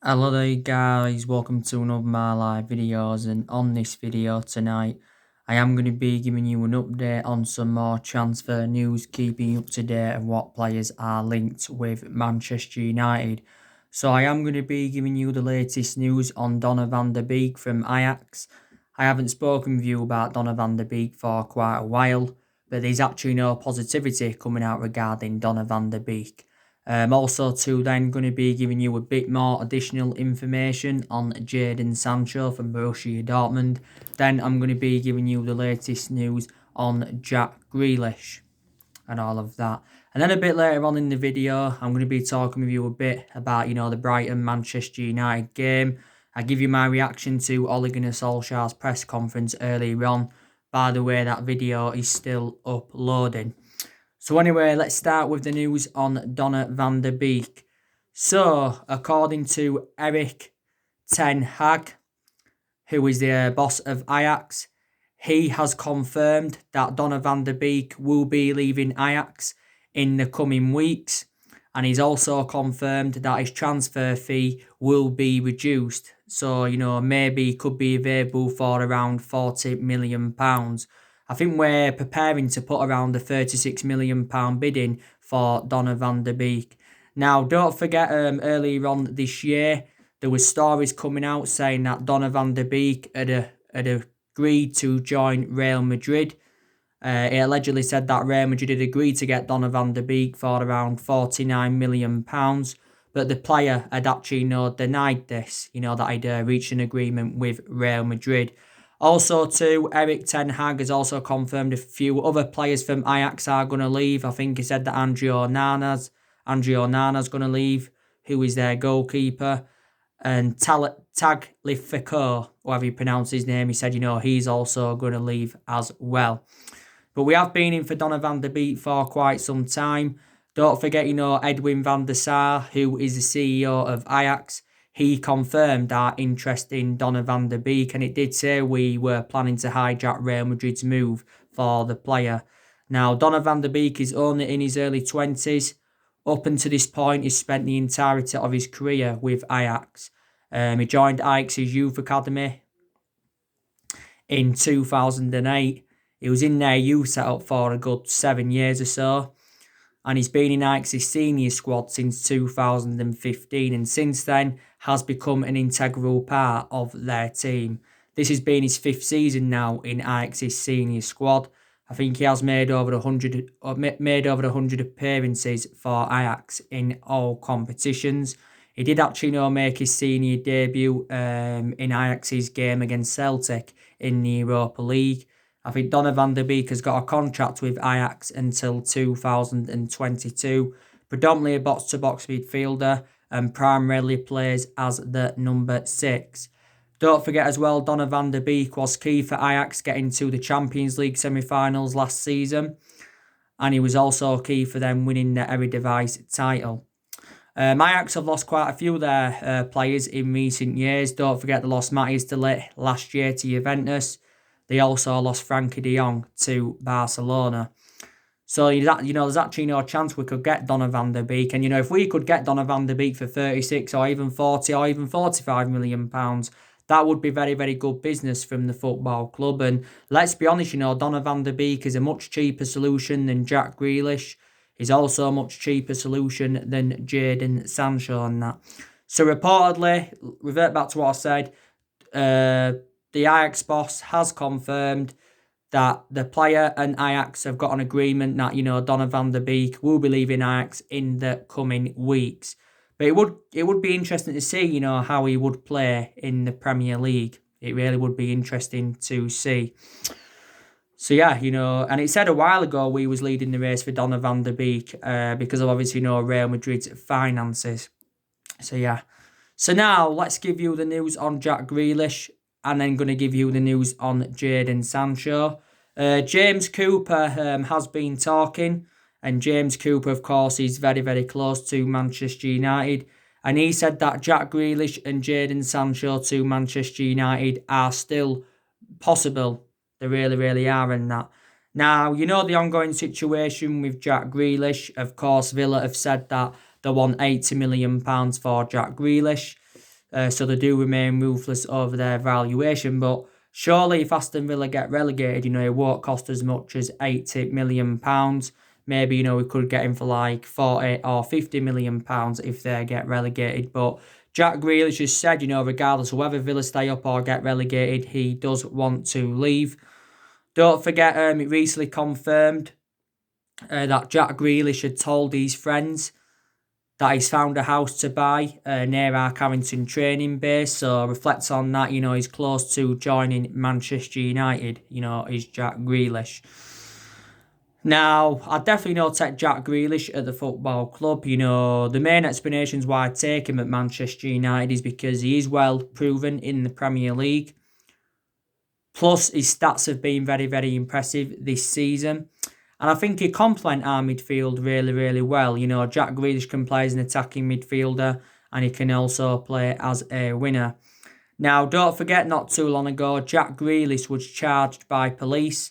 Hello there guys, welcome to another of my live videos, and on this video tonight I am going to be giving you an update on some more transfer news, keeping you up to date on what players are linked with Manchester United. So I am going to be giving you the latest news on Donny Beek from Ajax. I haven't spoken with you about Donny Beek for quite a while, but there's actually no positivity coming out regarding Donny Beek. Also too, then going to be giving you a bit more additional information on Sancho from Borussia Dortmund. Then I'm going to be giving you the latest news on Jack Grealish and all of that. And then a bit later on in the video, I'm going to be talking with you a bit about, the Brighton-Manchester United game. I give you my reaction to Ole Gunnar Solskjaer's press conference earlier on. By the way, that video is still uploading. So anyway, let's start with the news on Donny Beek. So, according to Erik ten Hag, who is the boss of Ajax, he has confirmed that Donny Beek will be leaving Ajax in the coming weeks. And he's also confirmed that his transfer fee will be reduced. So, maybe he could be available for around £40 million. I think we're preparing to put around the £36 million bid in for Donny Beek. Now, don't forget, earlier on this year, there was stories coming out saying that Donny Beek had agreed to join Real Madrid. It allegedly said that Real Madrid had agreed to get Donny Beek for around £49 million. But the player had actually denied this, that he'd reached an agreement with Real Madrid. Also, too, Erik ten Hag has also confirmed a few other players from Ajax are going to leave. I think he said that Andrea Onana's going to leave, who is their goalkeeper. And Tagliafico, whatever you pronounce his name, he said, he's also going to leave as well. But we have been in for Donny Beek for quite some time. Don't forget, Edwin van der Sar, who is the CEO of Ajax. He confirmed our interest in Donny Beek, and it did say we were planning to hijack Real Madrid's move for the player. Now, Donny Beek is only in his early 20s. Up until this point, he's spent the entirety of his career with Ajax. He joined Ajax's youth academy in 2008. He was in their youth setup for a good 7 years or so. And he's been in Ajax's senior squad since 2015, and since then has become an integral part of their team. This has been his 5th season now in Ajax's senior squad. I think he has made over 100 appearances for Ajax in all competitions. He did actually make his senior debut in Ajax's game against Celtic in the Europa League. I think Donny Beek has got a contract with Ajax until 2022, predominantly a box-to-box midfielder, and primarily plays as the number 6. Don't forget as well, Donny Beek was key for Ajax getting to the Champions League semi-finals last season, and he was also key for them winning the Eredivisie title. Ajax have lost quite a few of their players in recent years. Don't forget they lost Matthias de Ligt last year to Juventus. They also lost Frankie de Jong to Barcelona. So, there's actually no chance we could get Donny Beek. And, if we could get Donny Beek for 36 or even 40 or even £45 million, that would be very, very good business from the football club. And let's be honest, Donny Beek is a much cheaper solution than Jack Grealish. He's also a much cheaper solution than Jadon Sancho and that. So, reportedly, revert back to what I said, the Ajax boss has confirmed that the player and Ajax have got an agreement that, Donny Beek will be leaving Ajax in the coming weeks. But it would be interesting to see, how he would play in the Premier League. It really would be interesting to see. So, yeah, and it said a while ago we was leading the race for Donny Beek because of obviously, Real Madrid's finances. So, yeah. So now let's give you the news on Jack Grealish, and then going to give you the news on Jadon Sancho. James Cooper has been talking, and James Cooper, of course, is very, very close to Manchester United. And he said that Jack Grealish and Jadon Sancho to Manchester United are still possible. They really, really are in that. Now, the ongoing situation with Jack Grealish. Of course, Villa have said that they want £80 million for Jack Grealish. So they do remain ruthless over their valuation. But surely if Aston Villa get relegated, it won't cost as much as £80 million. Maybe, we could get him for like £40 or £50 million if they get relegated. But Jack Grealish has said, regardless of whether Villa stay up or get relegated, he does want to leave. Don't forget, it recently confirmed that Jack Grealish had told his friends that he's found a house to buy near our Carrington training base. So reflects on that, he's close to joining Manchester United, is Jack Grealish. Now, I definitely not take Jack Grealish at the football club. The main explanations why I take him at Manchester United is because he is well proven in the Premier League. Plus, his stats have been very, very impressive this season. And I think he complements our midfield really, really well. Jack Grealish can play as an attacking midfielder and he can also play as a winner. Now, don't forget, not too long ago, Jack Grealish was charged by police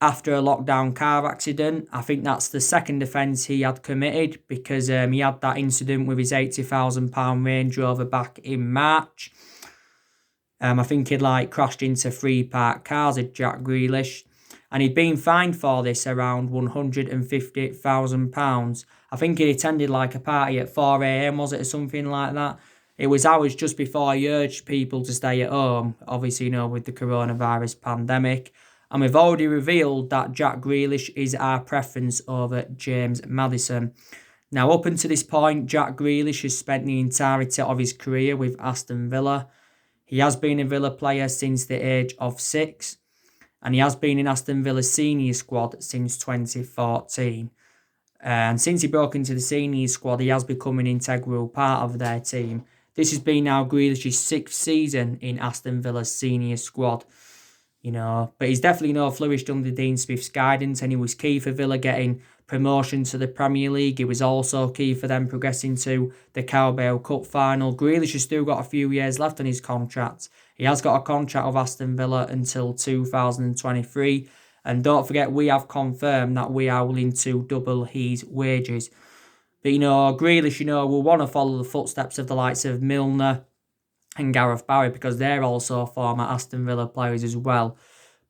after a lockdown car accident. I think that's the second offence he had committed because he had that incident with his £80,000 Range Rover back in March. I think he'd crashed into 3 parked cars at Jack Grealish. And he'd been fined for this around £150,000. I think he attended a party at 4 a.m, was it, or something like that? It was hours just before he urged people to stay at home, obviously, with the coronavirus pandemic. And we've already revealed that Jack Grealish is our preference over James Maddison. Now, up until this point, Jack Grealish has spent the entirety of his career with Aston Villa. He has been a Villa player since the age of 6. And he has been in Aston Villa's senior squad since 2014. And since he broke into the senior squad, he has become an integral part of their team. This has been now Grealish's 6th season in Aston Villa's senior squad. But he's definitely flourished under Dean Smith's guidance, and he was key for Villa getting promotion to the Premier League. He was also key for them progressing to the Carabao Cup final. Grealish has still got a few years left on his contract. He has got a contract with Aston Villa until 2023. And don't forget, we have confirmed that we are willing to double his wages. But, Grealish, will want to follow the footsteps of the likes of Milner and Gareth Barry because they're also former Aston Villa players as well.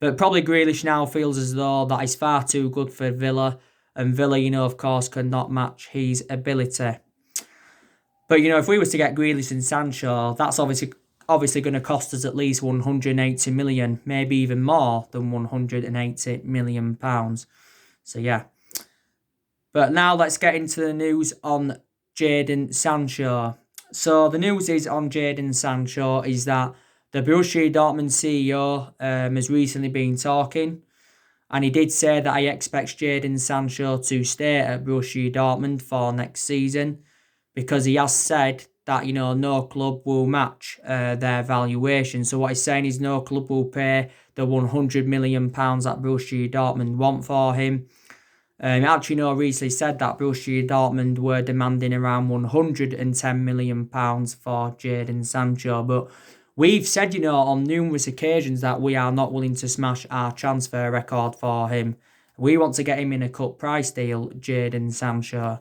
But probably Grealish now feels as though that is far too good for Villa. And Villa, of course, cannot match his ability. But, if we were to get Grealish and Sancho, that's obviously going to cost us at least £180 million, maybe even more than £180 million. So, yeah. But now let's get into the news on Jadon Sancho. So, the news is on Jadon Sancho is that the Borussia Dortmund CEO has recently been talking. And he did say that he expects Jadon Sancho to stay at Borussia Dortmund for next season because he has said that, no club will match their valuation. So what he's saying is no club will pay the £100 million that Borussia Dortmund want for him. Actually, recently said that Borussia Dortmund were demanding around £110 million for Jadon Sancho. But we've said, on numerous occasions that we are not willing to smash our transfer record for him. We want to get him in a cut price deal, Jadon Sancho.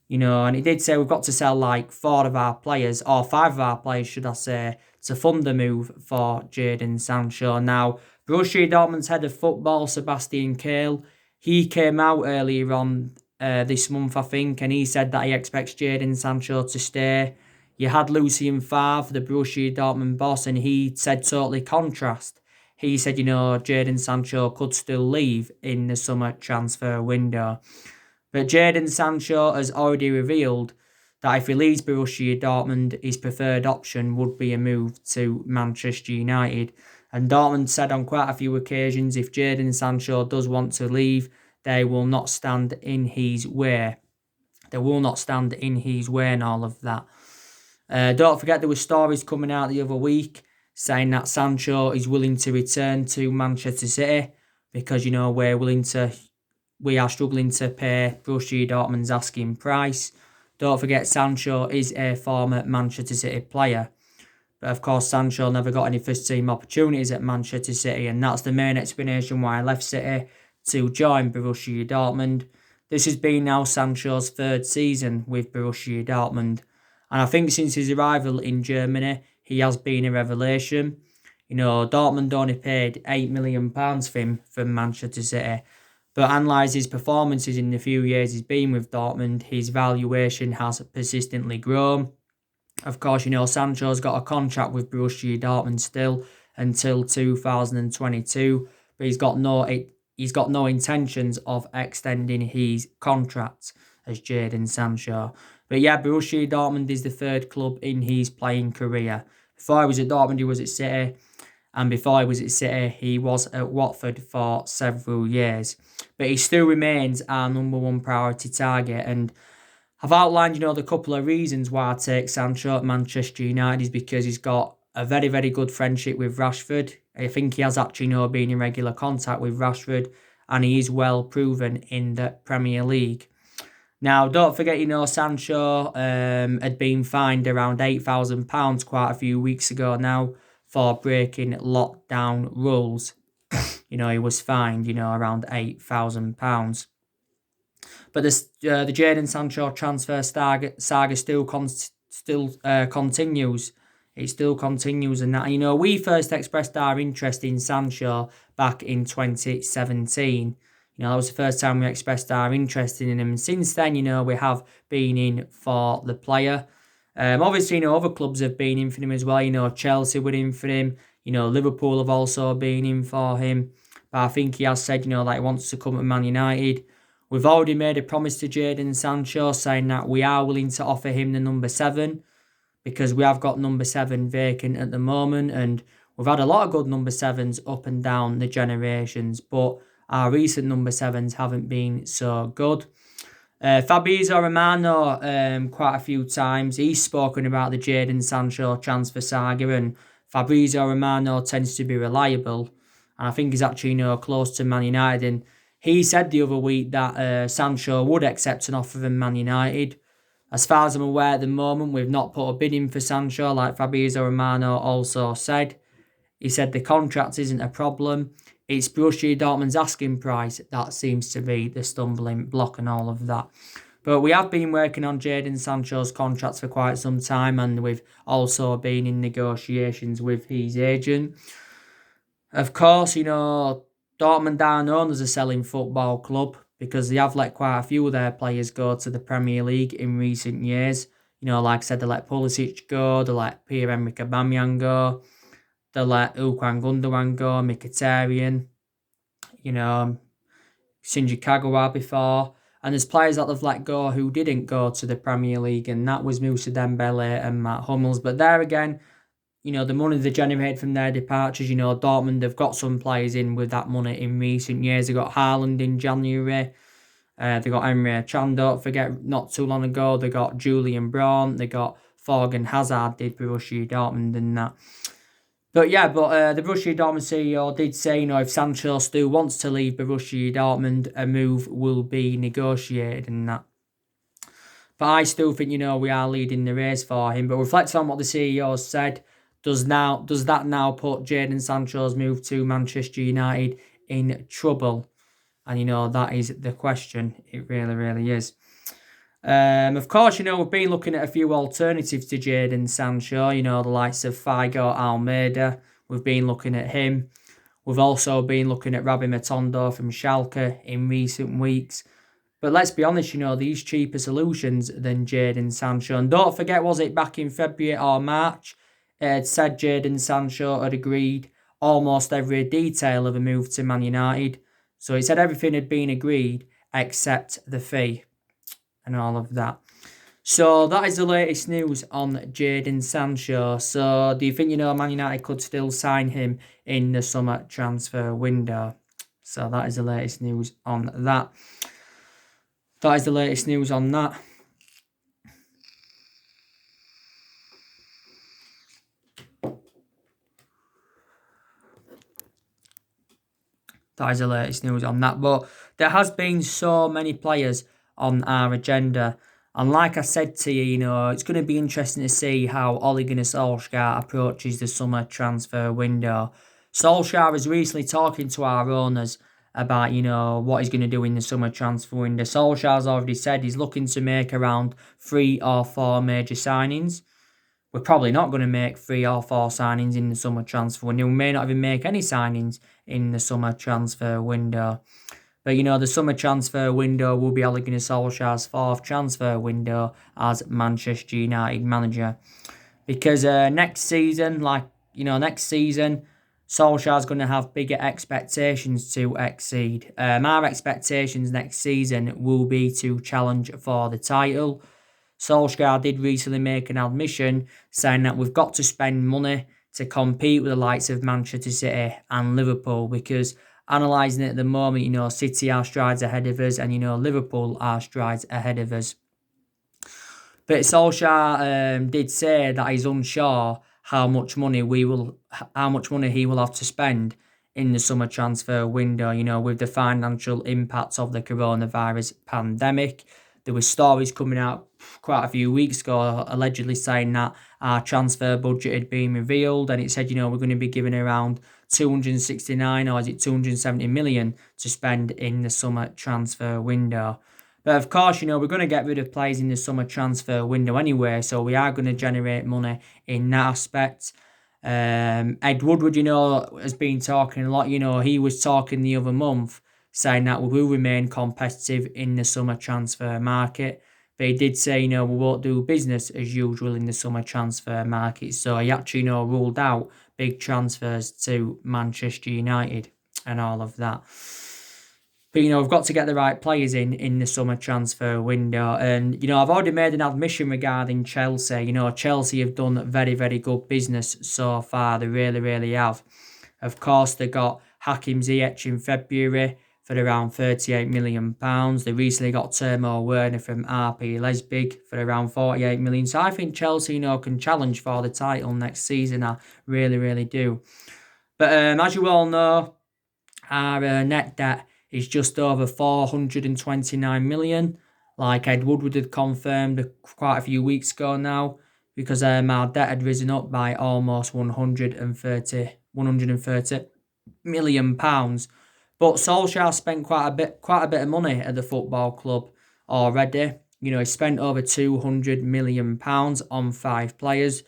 And he did say we've got to sell 4 of our players, or 5 of our players, should I say, to fund the move for Jadon Sancho. Now, Borussia Dortmund's head of football, Sebastian Kehl, he came out earlier on this month, I think, and he said that he expects Jadon Sancho to stay. You had Lucien Favre, the Borussia Dortmund boss, and he said totally contrast. He said, Jadon Sancho could still leave in the summer transfer window. But Jadon Sancho has already revealed that if he leaves Borussia Dortmund, his preferred option would be a move to Manchester United. And Dortmund said on quite a few occasions, if Jadon Sancho does want to leave, they will not stand in his way. They will not stand in his way and all of that. Don't forget there were stories coming out the other week saying that Sancho is willing to return to Manchester City because, we are struggling to pay Borussia Dortmund's asking price. Don't forget Sancho is a former Manchester City player. But of course, Sancho never got any first-team opportunities at Manchester City, and that's the main explanation why I left City to join Borussia Dortmund. This has been now Sancho's third season with Borussia Dortmund. And I think since his arrival in Germany, he has been a revelation. Dortmund only paid £8 million for him from Manchester City. But analyse his performances in the few years he's been with Dortmund, his valuation has persistently grown. Of course, Sancho's got a contract with Borussia Dortmund still until 2022, but he's got no intentions of extending his contract as Jadon Sancho. But yeah, Borussia Dortmund is the third club in his playing career. Before he was at Dortmund, he was at City. And before he was at City, he was at Watford for several years. But he still remains our number one priority target. And I've outlined, the couple of reasons why I take Sancho at Manchester United is because he's got a very, very good friendship with Rashford. I think he has actually, been in regular contact with Rashford, and he is well proven in the Premier League. Now, don't forget, Sancho had been fined around £8,000 quite a few weeks ago now for breaking lockdown rules. He was fined, around £8,000. But the Jadon Sancho transfer saga still continues. It still continues, and that we first expressed our interest in Sancho back in 2017. That was the first time we expressed our interest in him, and since then, we have been in for the player. Obviously, other clubs have been in for him as well. Chelsea were in for him. Liverpool have also been in for him. But I think he has said, that he wants to come to Man United. We've already made a promise to Jadon Sancho saying that we are willing to offer him the number 7 because we have got number 7 vacant at the moment, and we've had a lot of good number 7s up and down the generations, but our recent number 7s haven't been so good. Fabrizio Romano, quite a few times, he's spoken about the Jadon Sancho transfer saga, and Fabrizio Romano tends to be reliable, and I think he's actually close to Man United, and he said the other week that Sancho would accept an offer from Man United. As far as I'm aware at the moment, we've not put a bid in for Sancho, like Fabrizio Romano also said. He said the contract isn't a problem. It's Borussia Dortmund's asking price that seems to be the stumbling block and all of that. But we have been working on Jadon Sancho's contracts for quite some time, and we've also been in negotiations with his agent. Of course, Dortmund are known as a selling football club because they have let quite a few of their players go to the Premier League in recent years. Like I said, they let Pulisic go, they let Pierre-Emerick Aubameyang go, they let Ilkay Gundogan go, Mkhitaryan, Shinji Kagawa before. And there's players that they've let go who didn't go to the Premier League, and that was Moussa Dembele and Matt Hummels. But there again, the money they generate from their departures, Dortmund have got some players in with that money in recent years. They got Haaland in January. They got Emre Can, don't forget, not too long ago. They got Julian Brandt. They got Thorgan Hazard, did Borussia Dortmund and that. But the Borussia Dortmund CEO did say, if Sancho still wants to leave Borussia Dortmund, a move will be negotiated and that. But I still think, we are leading the race for him. But reflecting on what the CEO said, does that now put Jadon Sancho's move to Manchester United in trouble? And, that is the question. It really, really is. Of course, we've been looking at a few alternatives to Jadon Sancho, the likes of Figo Almeida. We've been looking at him. We've also been looking at Rabbi Matondo from Schalke in recent weeks. But let's be honest, these cheaper solutions than Jadon Sancho. And don't forget, was it back in February or March? It had said Jadon Sancho had agreed almost every detail of a move to Man United. So it said everything had been agreed except the fee and all of that. So that is the latest news on Jadon Sancho. So do you think, Man United could still sign him in the summer transfer window? So that is the latest news on that. That is the latest news on that. That is the latest news on that. But there has been so many players on our agenda. And like I said to you, it's going to be interesting to see how Ole Gunnar Solskjaer approaches the summer transfer window. Solskjaer is recently talking to our owners about, what he's going to do in the summer transfer window. Solskjaer's already said he's looking to make around 3 or 4 major signings. We're probably not going to make 3 or 4 signings in the summer transfer window. We may not even make any signings in the summer transfer window. But, the summer transfer window will be Ole Gunnar Solskjaer's 4th transfer window as Manchester United manager. Because next season, Solskjaer's going to have bigger expectations to exceed. Our expectations next season will be to challenge for the title. Solskjaer did recently make an admission saying that we've got to spend money to compete with the likes of Manchester City and Liverpool, because analysing it at the moment, City are strides ahead of us and, Liverpool are strides ahead of us. But Solskjaer did say that he's unsure how much money he will have to spend in the summer transfer window, with the financial impacts of the coronavirus pandemic. There were stories coming out quite a few weeks ago allegedly saying that our transfer budget had been revealed, and it said, we're going to be given around 269 or is it 270 million to spend in the summer transfer window. But of course, we're going to get rid of players in the summer transfer window anyway, so we are going to generate money in that aspect. Ed Woodward, has been talking a lot. He was talking the other month saying that we will remain competitive in the summer transfer market. But he did say, we won't do business as usual in the summer transfer market. So he actually, ruled out big transfers to Manchester United and all of that. But, we've got to get the right players in the summer transfer window. And, I've already made an admission regarding Chelsea. Chelsea have done very, very good business so far. They really, really have. Of course, they got Hakim Ziyech in February for around £38 million. They recently got Timo Werner from RB Leipzig for around £48 million. So I think Chelsea, can challenge for the title next season. I really, really do. But as you all know, our net debt is just over 429 million. Like Ed Woodward had confirmed quite a few weeks ago now, because our debt had risen up by almost 130 million pounds. But Solskjaer spent quite a bit of money at the football club already. He spent over 200 million pounds on 5 players.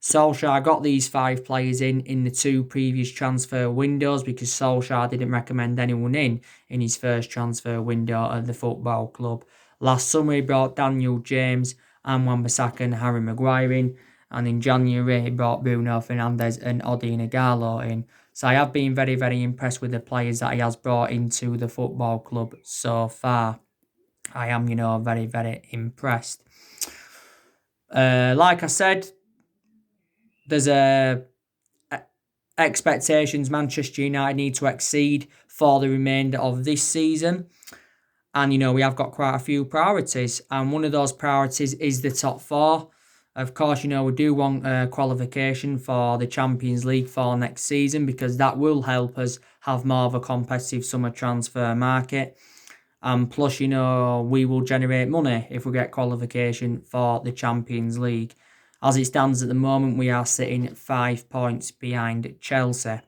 Solskjaer got these 5 players in the 2 previous transfer windows, because Solskjaer didn't recommend anyone in his first transfer window at the football club. Last summer he brought Daniel James and Wan-Bissaka and Harry Maguire in, and in January he brought Bruno Fernandes and Odion Ighalo in. So I have been very, very impressed with the players that he has brought into the football club so far. I am, very, very impressed. Like I said, there's expectations Manchester United need to exceed for the remainder of this season. And, we have got quite a few priorities. And one of those priorities is the top 4. Of course, we do want qualification for the Champions League for next season, because that will help us have more of a competitive summer transfer market. And plus, we will generate money if we get qualification for the Champions League. As it stands at the moment, we are sitting 5 points behind Chelsea.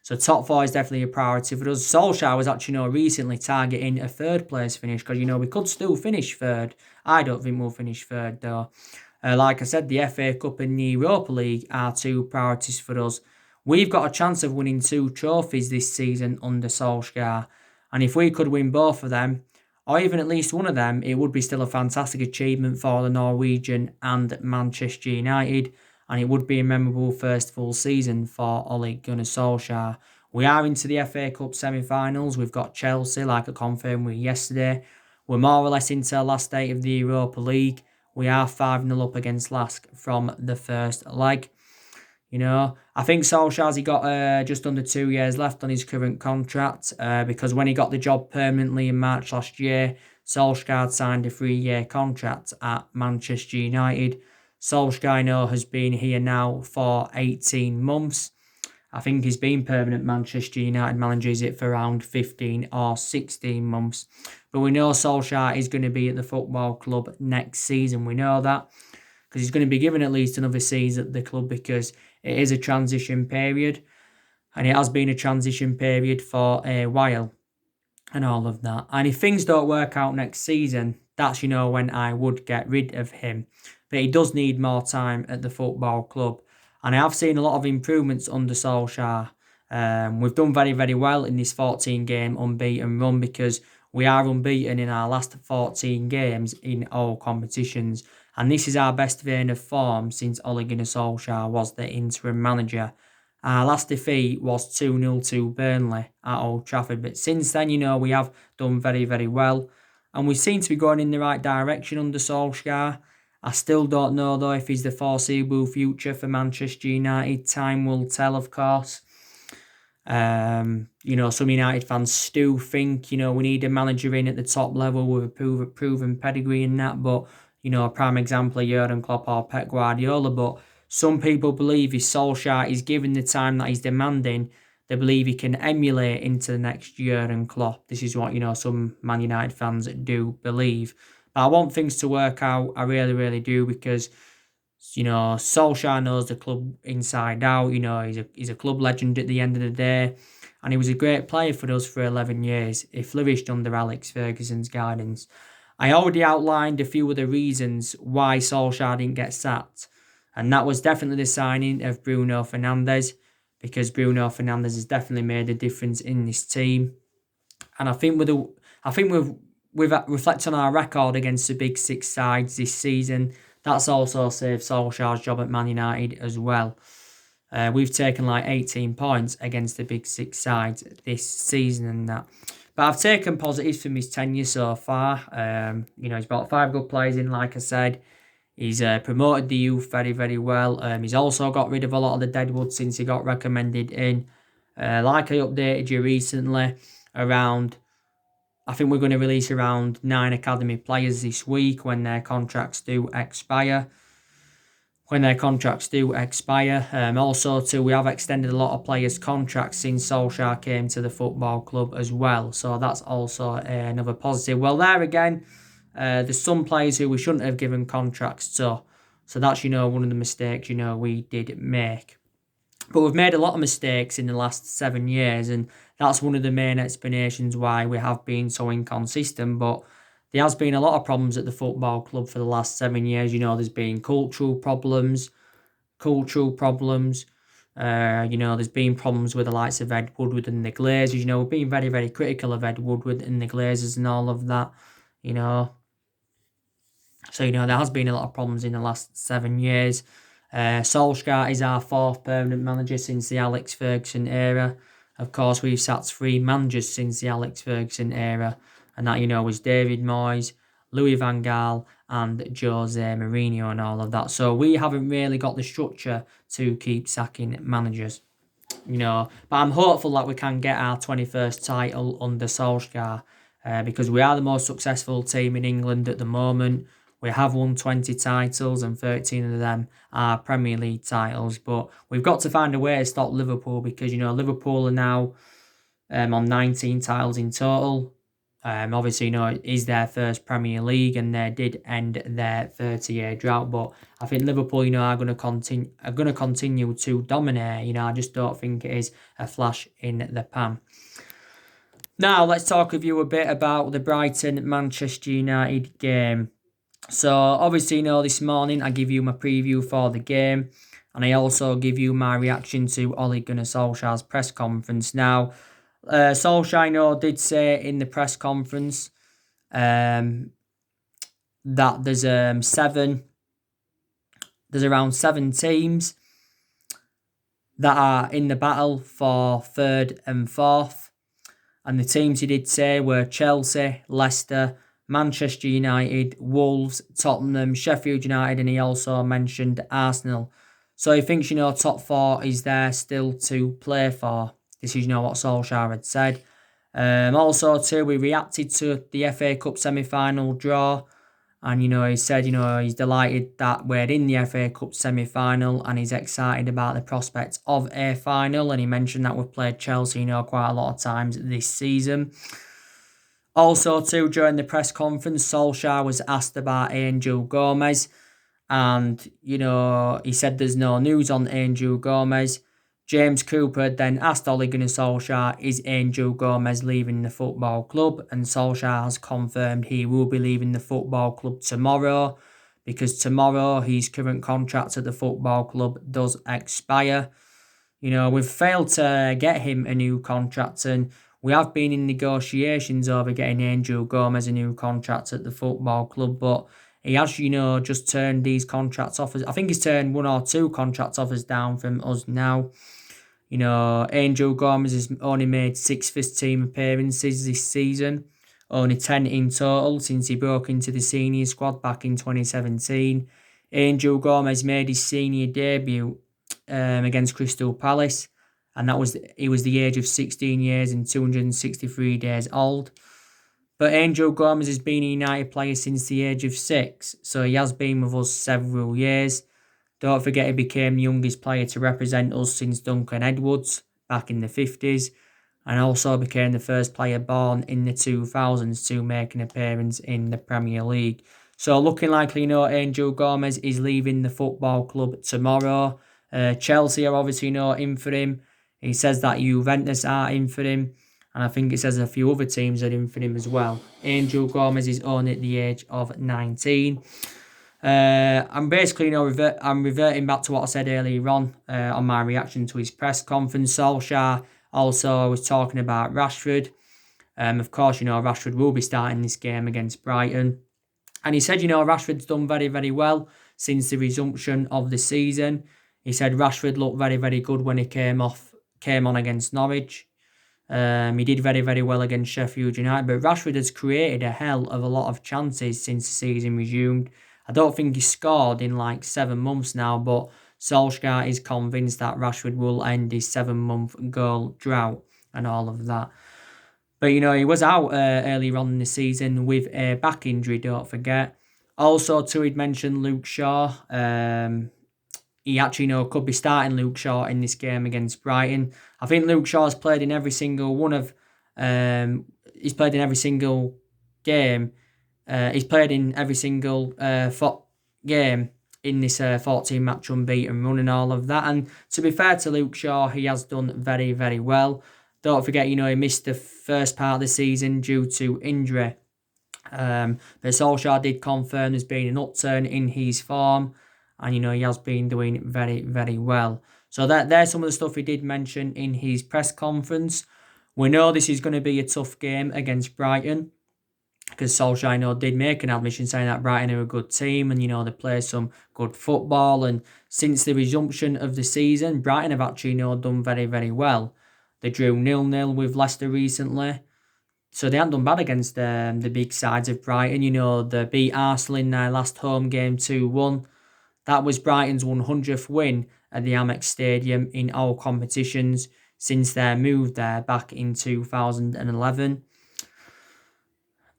So top 4 is definitely a priority for us. Solskjaer was actually, recently targeting a 3rd place finish, because, we could still finish 3rd. I don't think we'll finish 3rd though. Like I said, the FA Cup and the Europa League are 2 priorities for us. We've got a chance of winning 2 trophies this season under Solskjaer. And if we could win both of them, or even at least one of them, it would be still a fantastic achievement for the Norwegian and Manchester United. And it would be a memorable first full season for Ole Gunnar Solskjaer. We are into the FA Cup semi-finals. We've got Chelsea, like I confirmed with yesterday. We're more or less into the last 8 of the Europa League. We are 5-0 up against Lask from the first leg. I think Solskjaer's got just under 2 years left on his current contract, because when he got the job permanently in March last year, Solskjaer signed a 3-year contract at Manchester United. Solskjaer, has been here now for 18 months. I think he's been permanent Manchester United manager, is it, for around 15 or 16 months. But we know Solskjaer is going to be at the football club next season. We know that, because he's going to be given at least another season at the club, because it is a transition period. And it has been a transition period for a while. and all of that. And if things don't work out next season, that's, when I would get rid of him. But he does need more time at the football club. And I have seen a lot of improvements under Solskjaer. We've done very, very well in this 14-game unbeaten run because we are unbeaten in our last 14 games in all competitions. And this is our best vein of form since Ole Gunnar Solskjaer was the interim manager. Our last defeat was 2-0 to Burnley at Old Trafford. But since then, we have done very, very well. And we seem to be going in the right direction under Solskjaer. I still don't know, though, if he's the foreseeable future for Manchester United. Time will tell, of course. Some United fans still think, we need a manager in at the top level with a proven pedigree in that. But, a prime example of Jurgen Klopp or Pep Guardiola. But some people believe if Solskjaer is given the time that he's demanding, they believe he can emulate into the next Jurgen Klopp. This is what, some Man United fans do believe. But I want things to work out. I really, really do, because Solskjaer knows the club inside out. He's a club legend at the end of the day. And he was a great player for us for 11 years. He flourished under Alex Ferguson's guidance. I already outlined a few of the reasons why Solskjaer didn't get sacked. And that was definitely the signing of Bruno Fernandes, because Bruno Fernandes has definitely made a difference in this team. And I think we've reflect on our record against the big six sides this season. That's also saved Solskjaer's job at Man United as well. We've taken 18 points against the big six sides this season and that. But I've taken positives from his tenure so far. He's brought 5 good players in, like I said. He's promoted the youth very, very well. He's also got rid of a lot of the deadwood since he got recommended in. Like I updated you recently, I think we're going to release around 9 academy players this week when their contracts do expire. Also, too, we have extended a lot of players' contracts since Solskjaer came to the football club as well. So that's also another positive. Well, there again, there's some players who we shouldn't have given contracts to. So that's, one of the mistakes, we did make. But we've made a lot of mistakes in the last 7 years, and that's one of the main explanations why we have been so inconsistent. But there has been a lot of problems at the football club for the last 7 years. There's been cultural problems. There's been problems with the likes of Ed Woodward and the Glazers. We've been very, very critical of Ed Woodward and the Glazers and all of that. So, there has been a lot of problems in the last 7 years. Solskjaer is our 4th permanent manager since the Alex Ferguson era. Of course, we've sacked 3 managers since the Alex Ferguson era. And that, was David Moyes, Louis van Gaal and Jose Mourinho and all of that. So we haven't really got the structure to keep sacking managers. But I'm hopeful that we can get our 21st title under Solskjaer. Because we are the most successful team in England at the moment. We have won 20 titles and 13 of them are Premier League titles. But we've got to find a way to stop Liverpool because, Liverpool are now on 19 titles in total. Obviously, it is their first Premier League and they did end their 30-year drought. But I think Liverpool, are going to continue to dominate. I just don't think it is a flash in the pan. Now, let's talk with you a bit about the Brighton-Manchester United game. So, obviously, this morning I give you my preview for the game and I also give you my reaction to Ole Gunnar Solskjaer's press conference. Now, Solskjaer, did say in the press conference that there's around 7 teams that are in the battle for 3rd and 4th. And the teams he did say were Chelsea, Leicester, Manchester United, Wolves, Tottenham, Sheffield United, and he also mentioned Arsenal. So he thinks, top 4 is there still to play for. This is, what Solskjaer had said. Also, too, we reacted to the FA Cup semi-final draw. And, he said, he's delighted that we're in the FA Cup semi-final and he's excited about the prospects of a final. And he mentioned that we've played Chelsea, quite a lot of times this season. Also, too, during the press conference, Solskjaer was asked about Angel Gomez. And, he said there's no news on Angel Gomez James Cooper then asked Ole Gunnar Solskjaer, is Angel Gomez leaving the football club? And Solskjaer has confirmed he will be leaving the football club tomorrow, because tomorrow his current contract at the football club does expire. We've failed to get him a new contract, and we have been in negotiations over getting Angel Gomez a new contract at the football club, but he has, just turned these contract offers. I think he's turned one or two contract offers down from us now. Angel Gomez has only made 6 first team appearances this season, only 10 in total since he broke into the senior squad back in 2017. Angel Gomez made his senior debut against Crystal Palace, and he was the age of 16 years and 263 days old. But Angel Gomez has been a United player since the age of 6, so he has been with us several years. Don't forget he became the youngest player to represent us since Duncan Edwards back in the 50s, and also became the first player born in the 2000s to make an appearance in the Premier League. So looking likely, Angel Gomez is leaving the football club tomorrow. Chelsea are obviously in for him. He says that Juventus are in for him. And I think it says a few other teams are in for him as well. Angel Gomez is only at the age of 19. I'm basically, I'm reverting back to what I said earlier on my reaction to his press conference. Solskjaer also was talking about Rashford. Of course, Rashford will be starting this game against Brighton. And he said, Rashford's done very, very well since the resumption of the season. He said Rashford looked very, very good when he came on against Norwich. He did very, very well against Sheffield United, but Rashford has created a hell of a lot of chances since the season resumed. I don't think he's scored in like 7 months now, but Solskjaer is convinced that Rashford will end his 7-month goal drought and all of that. But, he was out earlier on in the season with a back injury, don't forget. Also, too, he'd mentioned Luke Shaw. He actually, could be starting Luke Shaw in this game against Brighton. I think Luke Shaw's played in every single he's played in every single game. He's played in every single game in this 14-match unbeaten run and all of that. And to be fair to Luke Shaw, he has done very, very well. Don't forget, he missed the first part of the season due to injury. But Solskjaer did confirm there's been an upturn in his form. And, he has been doing very, very well. So there's some of the stuff he did mention in his press conference. We know this is going to be a tough game against Brighton, because Solskjaer, did make an admission saying that Brighton are a good team and, they play some good football. And since the resumption of the season, Brighton have actually, done very, very well. They drew 0-0 with Leicester recently. So they haven't done bad against the big sides of Brighton. They beat Arsenal in their last home game 2-1. That was Brighton's 100th win at the Ajax Stadium in all competitions since their move there back in 2011.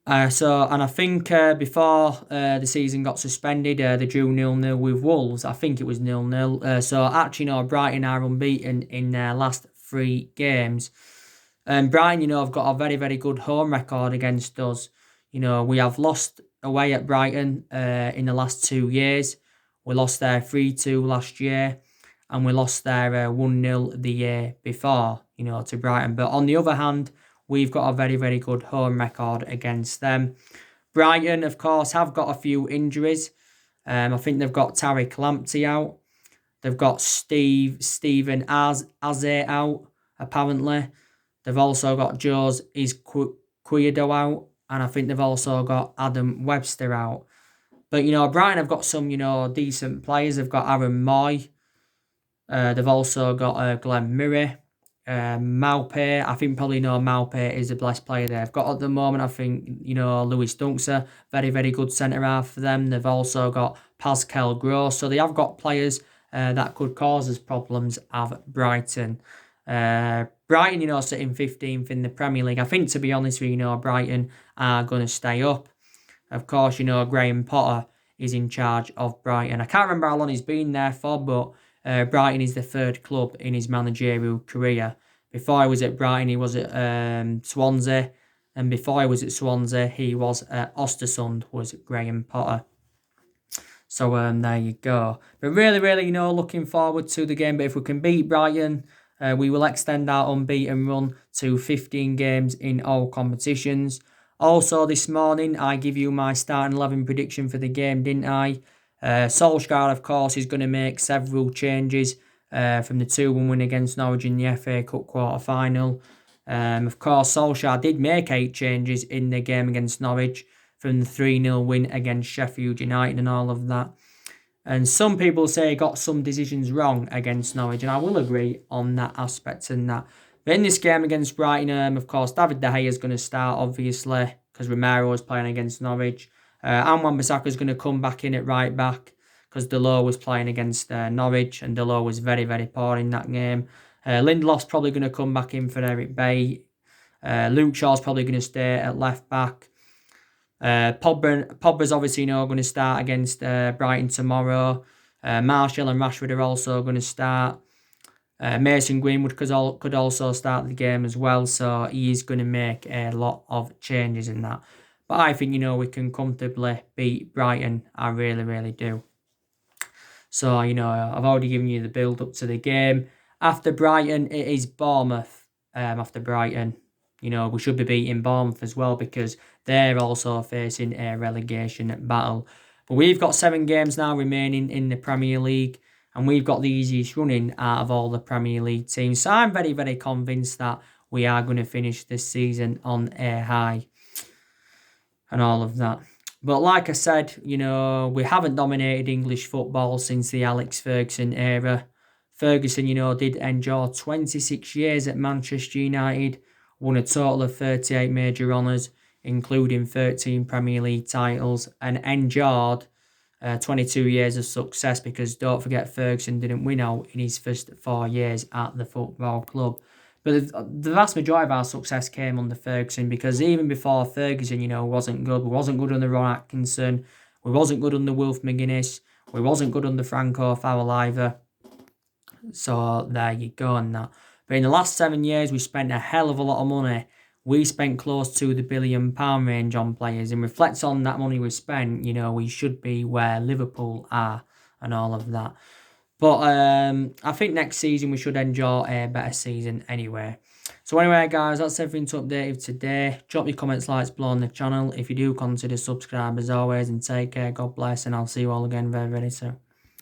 And I think before the season got suspended, they drew 0-0 with Wolves. I think it was 0-0. So actually, Brighton are unbeaten in their last 3 games. And Brighton, have got a very, very good home record against us. We have lost away at Brighton in the last 2 years. We lost there 3-2 last year, and we lost there 1-0 the year before, to Brighton. But on the other hand, we've got a very, very good home record against them. Brighton, of course, have got a few injuries. I think they've got Tariq Lamptey out. They've got Stephen Aze out, apparently. They've also got Jose Cuido out, and I think they've also got Adam Webster out. But, Brighton have got some, decent players. They've got Aaron Moy. They've also got Glenn Murray. Maupay. I think probably Maupay is the best player they've got at the moment. I think, Lewis Dunk's a very, very good centre-half for them. They've also got Pascal Gross. So they have got players that could cause us problems at Brighton. Brighton, sitting 15th in the Premier League. I think, to be honest with you, Brighton are going to stay up. Of course, Graham Potter is in charge of Brighton. I can't remember how long he's been there for, but Brighton is the 3rd club in his managerial career. Before he was at Brighton, he was at Swansea. And before he was at Swansea, he was at Östersund, was Graham Potter. So there you go. But really, really, looking forward to the game. But if we can beat Brighton, we will extend our unbeaten run to 15 games in all competitions. Also, this morning, I give you my starting 11 prediction for the game, didn't I? Solskjaer, of course, is going to make several changes from the 2-1 win against Norwich in the FA Cup quarter-final. Of course, Solskjaer did make 8 changes in the game against Norwich from the 3-0 win against Sheffield United and all of that. And some people say he got some decisions wrong against Norwich, and I will agree on that aspect and that. But in this game against Brighton, of course, David De Gea is going to start, obviously, because Romero is playing against Norwich. And Wan-Bissaka is going to come back in at right back because Delors was playing against Norwich, and Delors was very, very poor in that game. Lindelof's probably going to come back in for Eric Bailly. Luke Shaw's probably going to stay at left back. Pogba's obviously going to start against Brighton tomorrow. Martial and Rashford are also going to start. Mason Greenwood could also start the game as well, so he is going to make a lot of changes in that. But I think, we can comfortably beat Brighton. I really, really do. So, I've already given you the build-up to the game. After Brighton, it is Bournemouth. After Brighton, we should be beating Bournemouth as well because they're also facing a relegation battle. But we've got 7 games now remaining in the Premier League, and we've got the easiest running out of all the Premier League teams. So I'm very, very convinced that we are going to finish this season on a high and all of that. But like I said, we haven't dominated English football since the Alex Ferguson era. Ferguson, did endure 26 years at Manchester United, won a total of 38 major honours, including 13 Premier League titles, and endured 22 years of success because don't forget Ferguson didn't win out in his first 4 years at the football club. But the vast majority of our success came under Ferguson because even before Ferguson, wasn't good. We wasn't good under Ron Atkinson. We wasn't good under Wilf McGuinness. We wasn't good under Franco Fowl either. So there you go on that. But in the last 7 years, we spent a hell of a lot of money. We spent close to the £1 billion range on players. And reflects on that money we spent, we should be where Liverpool are and all of that. But I think next season we should enjoy a better season anyway. So anyway, guys, that's everything to update you today. Drop your comments, likes below on the channel. If you do, consider subscribe as always. And take care, God bless, and I'll see you all again very, very soon.